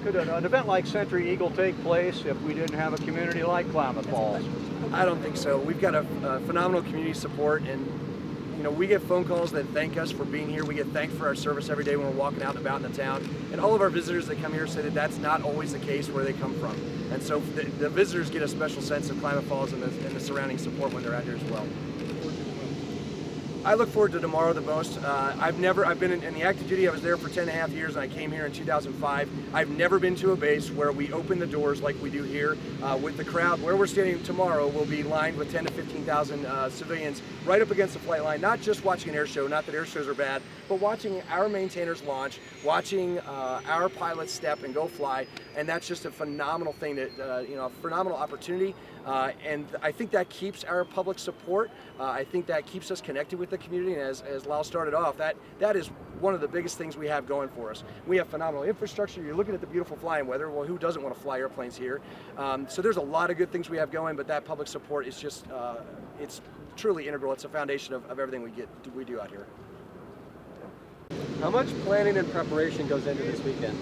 Could an event like Sentry Eagle take place if we didn't have a community like Klamath Falls? I don't think so. We've got a phenomenal community support, and we get phone calls that thank us for being here. We get thanked for our service every day when we're walking out and about in the town. And all of our visitors that come here say that that's not always the case where they come from. And so the visitors get a special sense of Klamath Falls and the surrounding support when they're out here as well. I look forward to tomorrow the most. I've been in the active duty. I was there for 10.5 years, and I came here in 2005. I've never been to a base where we open the doors like we do here with the crowd. Where we're standing tomorrow will be lined with 10 to 15,000 civilians right up against the flight line, not just watching an air show, not that air shows are bad, but watching our maintainers launch, watching our pilots step and go fly, and that's just a phenomenal thing, a phenomenal opportunity. And I think that keeps our public support. I think that keeps us connected with the community. And as Lyle started off, that is one of the biggest things we have going for us. We have phenomenal infrastructure. You're looking at the beautiful flying weather. Well, who doesn't want to fly airplanes here? So there's a lot of good things we have going, but that public support is just, it's truly integral. It's a foundation of everything we do out here. How much planning and preparation goes into this weekend?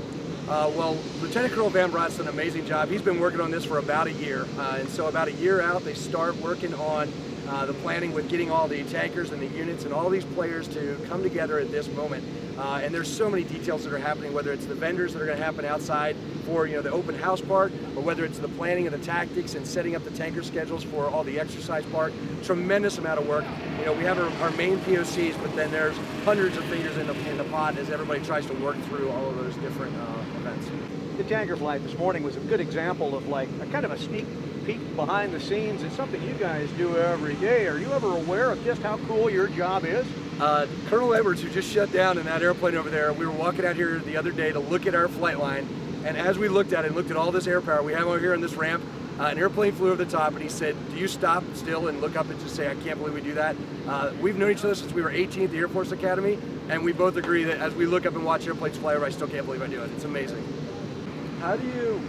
Well, Lieutenant Colonel Van Brandt's done an amazing job. He's been working on this for about a year. And so about a year out, they start working on the planning with getting all the tankers and the units and all these players to come together at this moment. And there's so many details that are happening, whether it's the vendors that are going to happen outside for the open house part, or whether it's the planning of the tactics and setting up the tanker schedules for all the exercise part. Tremendous amount of work. We have our main POCs, but then there's hundreds of fingers in the pot as everybody tries to work through all of those different events. The tanker flight this morning was a good example of like a kind of a sneak peek behind the scenes. It's something you guys do every day. Are you ever aware of just how cool your job is? Colonel Edwards, who just shut down in that airplane over there, we were walking out here the other day to look at our flight line, and as we looked at it and looked at all this air power we have over here on this ramp, an airplane flew over the top, and he said, "Do you stop still and look up and just say, I can't believe we do that?" We've known each other since we were 18 at the Air Force Academy, and we both agree that as we look up and watch airplanes fly over, I still can't believe I do it. It's amazing. How do you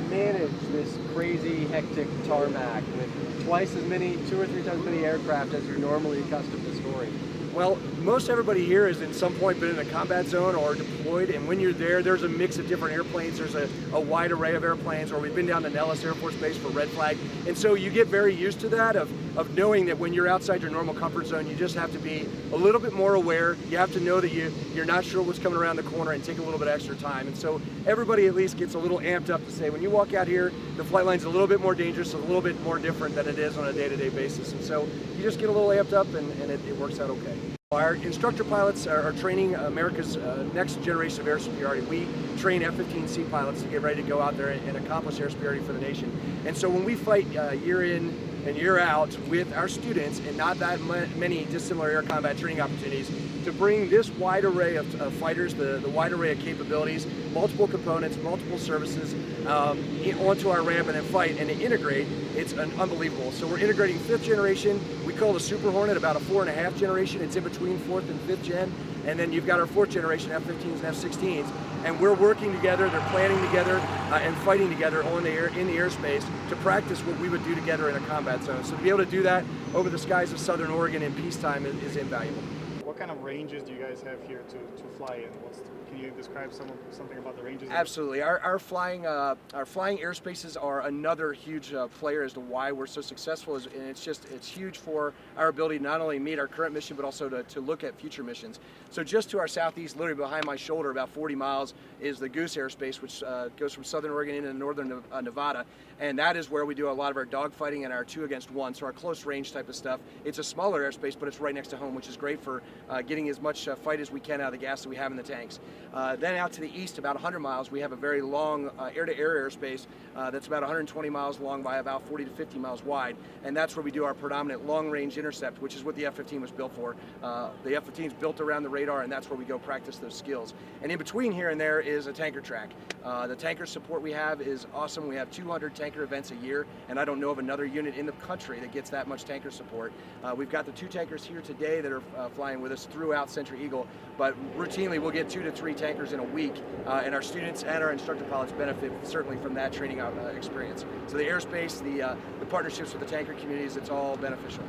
manage this crazy, hectic tarmac with twice as many, 2 or 3 times as many aircraft as you're normally accustomed to storing? Well, most everybody here has at some point been in a combat zone or deployed, and when you're there, there's a mix of different airplanes. There's a wide array of airplanes, or we've been down to Nellis Air Force Base for Red Flag, and so you get very used to that of knowing that when you're outside your normal comfort zone, you just have to be a little bit more aware. You have to know that you're not sure what's coming around the corner and take a little bit extra time. And so everybody at least gets a little amped up to say, when you walk out here, the flight line's a little bit more dangerous, a little bit more different than it is on a day-to-day basis. And so you just get a little amped up, and it works out okay. Our instructor pilots are training America's next generation of air superiority. We train F-15C pilots to get ready to go out there and accomplish air superiority for the nation. And so when we fight year in and year out with our students, and not that many dissimilar air combat training opportunities, to bring this wide array of fighters, the wide array of capabilities, multiple components, multiple services onto our ramp and then fight and to integrate, it's unbelievable. So we're integrating 5th generation. We call the Super Hornet about a 4.5 generation. It's in between 4th and 5th gen. And then you've got our 4th generation F-15s and F-16s. And we're working together, they're planning together, and fighting together in the airspace to practice what we would do together in a combat zone. So to be able to do that over the skies of Southern Oregon in peacetime is invaluable. What kind of ranges do you guys have here to fly in? Can you describe something about the ranges? Absolutely. Our flying airspaces are another huge player as to why we're so successful. And it's huge for our ability to not only meet our current mission, but also to look at future missions. So just to our southeast, literally behind my shoulder, about 40 miles, is the Goose airspace, which goes from Southern Oregon into northern Nevada. And that is where we do a lot of our dogfighting and our 2 against 1, so our close range type of stuff. It's a smaller airspace, but it's right next to home, which is great for getting as much fight as we can out of the gas that we have in the tanks. Then out to the east, about 100 miles, we have a very long air-to-air airspace that's about 120 miles long by about 40 to 50 miles wide, and that's where we do our predominant long-range intercept, which is what the F-15 was built for. The F-15 is built around the radar, and that's where we go practice those skills. And in between here and there is a tanker track. The tanker support we have is awesome. We have 200 tanker events a year, and I don't know of another unit in the country that gets that much tanker support. We've got the 2 tankers here today that are flying with us throughout Sentry Eagle, but routinely we'll get 2 to 3 tankers in a week, and our students and our instructor pilots benefit certainly from that training experience. So the airspace, the partnerships with the tanker communities, it's all beneficial.